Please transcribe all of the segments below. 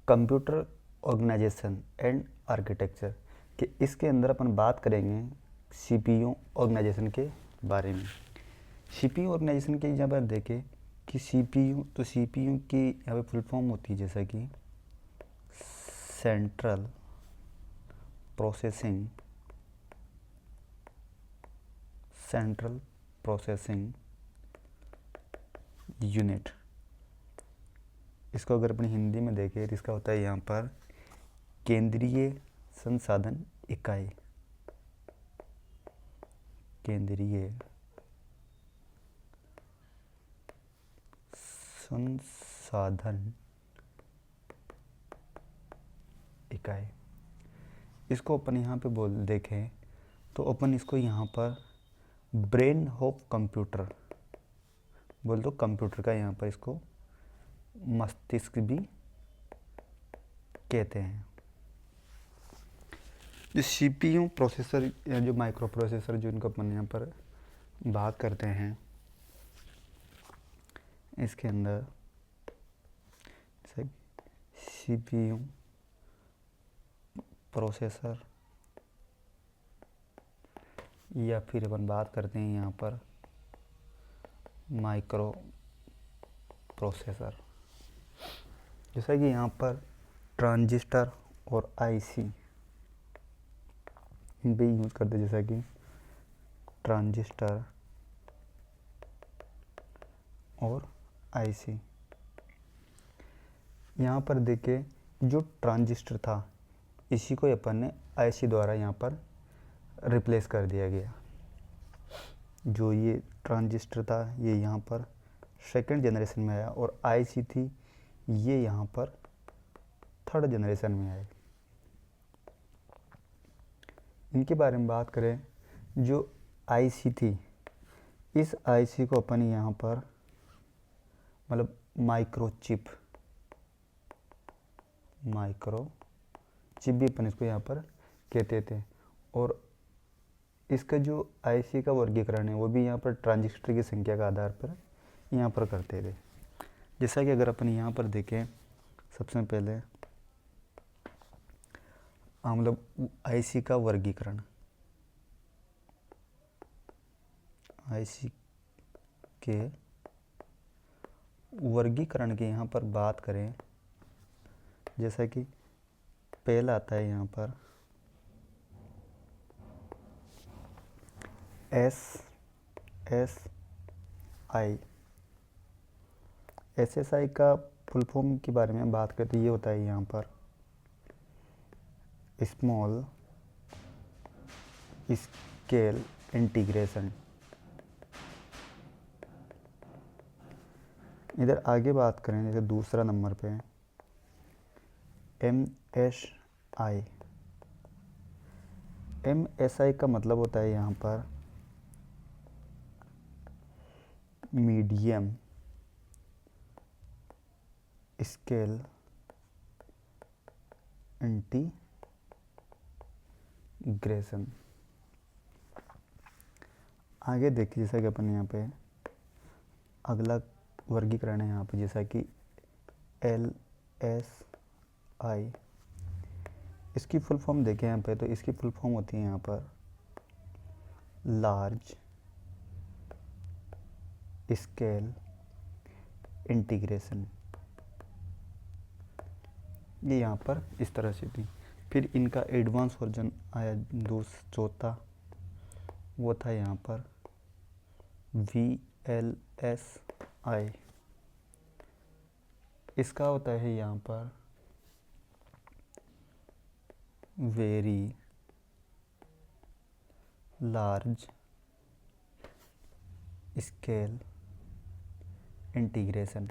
Computer organisation and architecture कि इसके अंदर अपन बात करेंगे सीपीयू ऑर्गेनाइजेशन के बारे में। सीपीयू ऑर्गेनाइजेशन के यहाँ पर देखें कि सीपीयू की यहाँ पे फुल फॉर्म होती है जैसा कि सेंट्रल प्रोसेसिंग यूनिट। इसको अगर अपनी हिंदी में देखें तो इसका होता है यहाँ पर केंद्रीय संसाधन इकाई। केंद्रीय संसाधन इकाई। इसको अपन यहाँ पे देखें तो अपन इसको यहाँ पर ब्रेन ऑफ कंप्यूटर बोल दो। कंप्यूटर का यहाँ पर इसको मस्तिष्क भी कहते हैं। जो सीपीयू प्रोसेसर या जो माइक्रो प्रोसेसर जो इनको अपन यहाँ पर बात करते हैं, इसके अंदर सीपीयू प्रोसेसर या फिर अपन बात करते हैं यहाँ पर माइक्रो प्रोसेसर। जैसा कि यहाँ पर ट्रांजिस्टर और आईसी इन पे यूज़ करते हैं, जैसा कि ट्रांजिस्टर और आईसी। यहाँ पर देखें जो ट्रांजिस्टर था इसी को अपन ने आईसी द्वारा यहाँ पर रिप्लेस कर दिया गया। जो ये ट्रांजिस्टर था ये यहाँ पर सेकंड जनरेशन में आया और आईसी थी ये यहाँ पर थर्ड जनरेशन में आए। इनके बारे में बात करें, जो आईसी थी इस आईसी को अपन यहाँ पर मतलब माइक्रोचिप भी अपन इसको यहाँ पर कहते थे। और इसका जो आईसी का वर्गीकरण है वो भी यहाँ पर ट्रांजिस्टर की संख्या के आधार पर यहाँ पर करते थे। जैसा कि अगर अपन यहाँ पर देखें सबसे पहले मतलब आईसी का वर्गीकरण, आईसी के वर्गीकरण की यहाँ पर बात करें, जैसा कि पहला आता है यहाँ पर एसएसआई का फुल फॉर्म के बारे में बात करते ये होता है यहाँ पर स्मॉल स्केल इंटीग्रेशन। इधर आगे बात करें जैसे दूसरा नंबर पे एमएसआई का मतलब होता है यहाँ पर मीडियम स्केल इंटीग्रेशन। आगे देखिए जैसा कि अपन यहाँ पे अगला वर्गीकरण है यहाँ पे जैसा कि LSI। इसकी फुल फॉर्म देखें यहाँ पे तो इसकी फुल फॉर्म होती है यहाँ पर लार्ज स्केल इंटीग्रेशन। ये यहाँ पर इस तरह से थी। फिर इनका एडवांस वर्जन आया चौथा, वो था यहाँ पर VLSI। इसका होता है यहाँ पर वेरी लार्ज स्केल इंटीग्रेशन।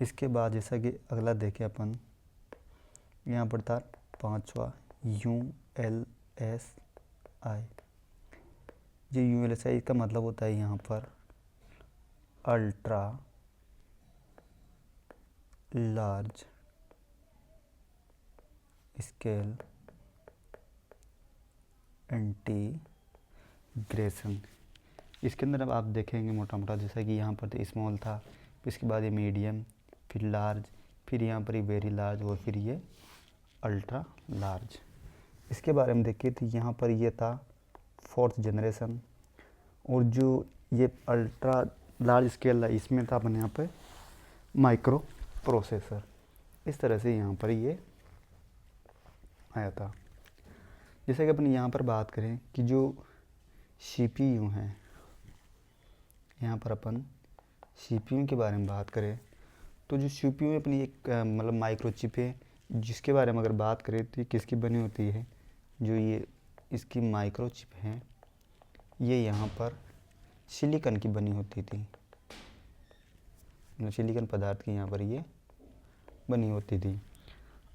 इसके बाद जैसा कि अगला देखें अपन यहाँ पर था पांचवा ULSI। जो ULSI का मतलब होता है यहाँ पर अल्ट्रा लार्ज स्केल इंटीग्रेशन। इसके अंदर अब आप देखेंगे मोटा मोटा जैसा कि यहाँ पर तो स्मॉल था, इसके बाद ये मीडियम, फिर लार्ज, फिर यहाँ पर ये वेरी लार्ज और फिर ये अल्ट्रा लार्ज। इसके बारे में देखिए तो यहाँ पर ये था 4th जनरेशन, और जो ये अल्ट्रा लार्ज स्केल है इसमें था अपने यहाँ पे माइक्रो प्रोसेसर। इस तरह से यहाँ पर ये आया था। जैसे कि अपन यहाँ पर बात करें कि जो CPU हैं, यहाँ पर अपन CPU के बारे में बात करें तो जो CPU अपनी एक मतलब माइक्रो चिप है, जिसके बारे में अगर बात करें तो ये किसकी बनी होती है, जो ये इसकी माइक्रो चिप है ये यहाँ पर सिलिकॉन की बनी होती थी, सिलिकॉन पदार्थ की यहाँ पर ये बनी होती थी।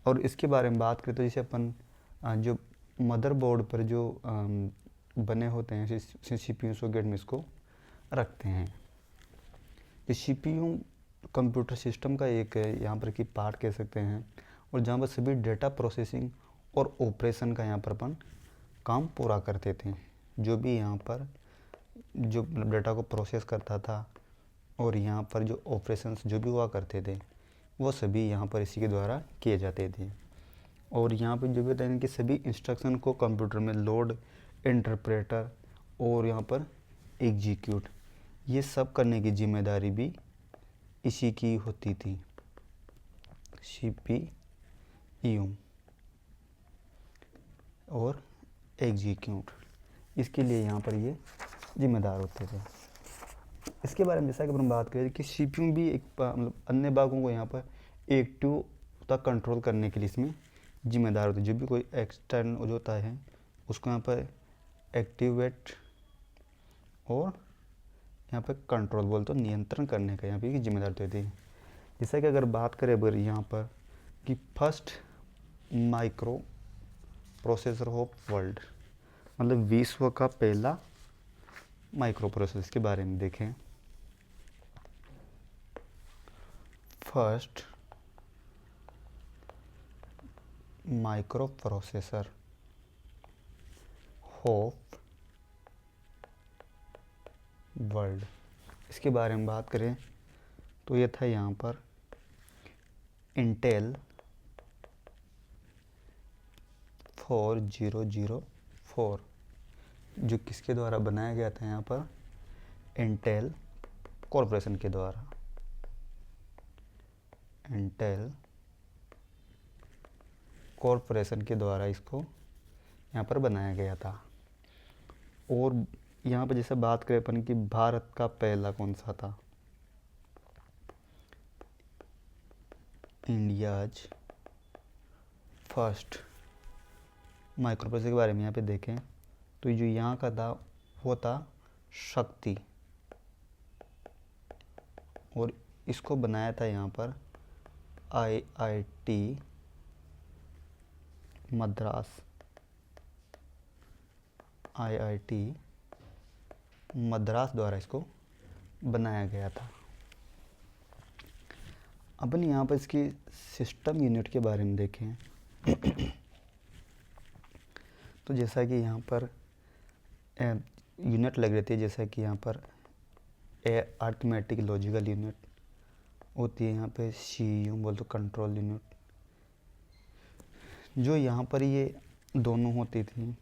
और इसके बारे में बात करें तो जैसे अपन जो मदरबोर्ड पर जो बने होते हैं CPU सॉकेट में इसको रखते हैं। ये CPU कंप्यूटर सिस्टम का एक यहाँ पर की पार्ट कह सकते हैं, और जहाँ पर सभी डेटा प्रोसेसिंग और ऑपरेशन का यहाँ पर अपन काम पूरा करते थे। जो भी यहाँ पर जो डेटा को प्रोसेस करता था और यहाँ पर जो ऑपरेशंस जो भी हुआ करते थे वो सभी यहाँ पर इसी के द्वारा किए जाते थे। और यहाँ पर जो भी होता है कि सभी इंस्ट्रक्शन को कंप्यूटर में लोड, इंटरप्रेटर और यहाँ पर एग्जीक्यूट, ये सब करने की जिम्मेदारी भी इसी की होती थी, CPU और एग्जीक्यूट, इसके लिए यहाँ पर ये जिम्मेदार होते थे। इसके बारे में जैसा कि अपन बात करें कि CPU भी एक मतलब अन्य भागों को यहाँ पर एक्टिव तक कंट्रोल करने के लिए इसमें जिम्मेदार होते हैं। जो भी कोई एक्सटर्नल जो होता है उसको यहाँ पर एक्टिवेट और यहाँ पर कंट्रोल बोल तो नियंत्रण करने का यहाँ पे जिम्मेदार होती है। जैसा कि अगर बात करें अगर यहाँ पर कि first micro processor of world, मतलब विश्व का पहला माइक्रो प्रोसेसर के बारे में देखें। First micro processor of world, इसके बारे में बात करें तो ये था यहाँ पर इंटेल 4004, जो किसके द्वारा बनाया गया था यहाँ पर इंटेल कॉरपोरेशन के द्वारा, इंटेल कॉरपोरेशन के द्वारा इसको यहाँ पर बनाया गया था। और यहाँ पर जैसे बात करें अपन कि भारत का पहला कौन सा था, इंडियाज फर्स्ट माइक्रो प्रोसेसर के बारे में यहाँ पे देखें तो जो यहाँ का था वो था शक्ति, और इसको बनाया था यहाँ पर IIT मद्रास, IIT मद्रास द्वारा इसको बनाया गया था। अपन यहाँ पर इसकी सिस्टम यूनिट के बारे में देखें तो जैसा कि यहाँ पर यूनिट लग रहती है, जैसा कि यहाँ पर अर्थमेटिक लॉजिकल यूनिट होती है, यहाँ पे CPU बोल तो कंट्रोल यूनिट, जो यहाँ पर ये दोनों होती थी,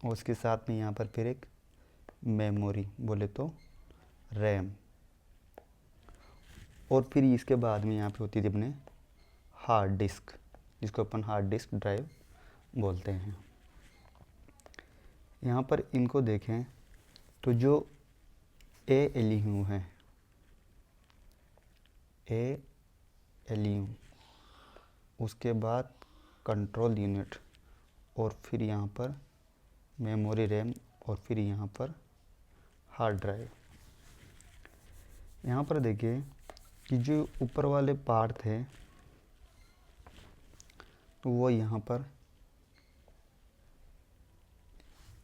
और उसके साथ में यहाँ पर फिर एक मेमोरी बोले तो रैम, और फिर इसके बाद में यहाँ पे होती थी अपने हार्ड डिस्क, जिसको अपन हार्ड डिस्क ड्राइव बोलते हैं। यहाँ पर इनको देखें तो जो ALU है, ALU, उसके बाद कंट्रोल यूनिट, और फिर यहाँ पर मेमोरी रैम, और फिर यहाँ पर हार्ड ड्राइव। यहाँ पर देखिए कि जो ऊपर वाले पार्ट थे तो वो यहाँ पर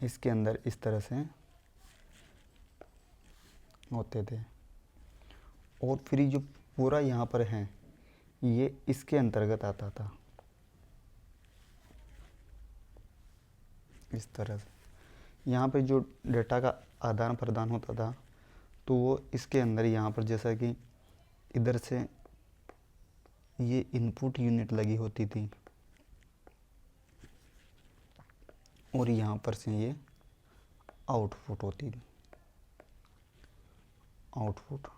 इसके अंदर इस तरह से होते थे, और फिर जो पूरा यहाँ पर है ये इसके अंतर्गत आता था, इस तरह से। यहाँ पे जो डेटा का आदान प्रदान होता था तो वो इसके अंदर यहाँ पर, जैसा कि इधर से ये इनपुट यूनिट लगी होती थी और यहाँ पर से ये आउटपुट होती थी। आउटपुट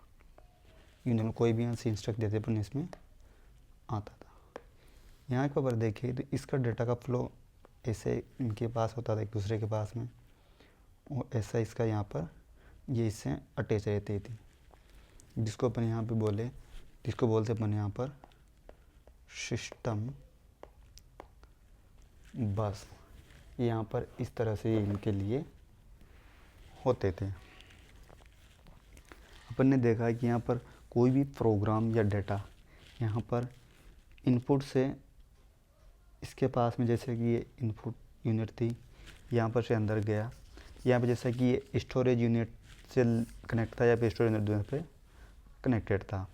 यूनिट में कोई भी यहाँ से इंस्ट्रक्ट देते अपन इसमें आता था। यहाँ के ऊपर देखिए तो इसका डेटा का फ्लो ऐसे इनके पास होता था एक दूसरे के पास में, और ऐसा इसका यहाँ पर ये इससे अटैच रहती थी, जिसको अपन यहाँ पे बोले, जिसको बोलते अपन यहाँ पर सिस्टम बस। यहाँ पर इस तरह से इनके लिए होते थे। अपन ने देखा है कि यहाँ पर कोई भी प्रोग्राम या डेटा यहाँ पर इनपुट से इसके पास में, जैसे कि ये इनपुट यूनिट थी, यहाँ पर से अंदर गया, यहाँ पे जैसा कि ये स्टोरेज यूनिट से कनेक्ट था या फिर स्टोरेज यूनिट पे कनेक्टेड था।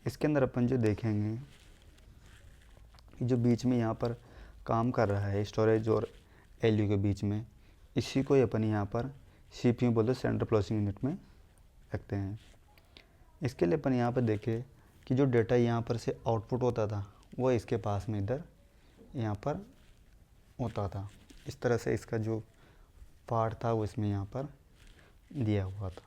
इसके अंदर अपन जो देखेंगे कि जो बीच में यहाँ पर काम कर रहा है स्टोरेज और एलयू के बीच में, इसी को अपन यहाँ पर सीपीयू बोलते सेंट्रल प्रोसेसिंग यूनिट में रखते हैं। इसके लिए अपन यहाँ पर देखें कि जो डेटा यहाँ पर से आउटपुट होता था वो इसके पास में इधर यहाँ पर होता था। इस तरह से इसका जो पार्ट था वो इसमें यहाँ पर दिया हुआ था।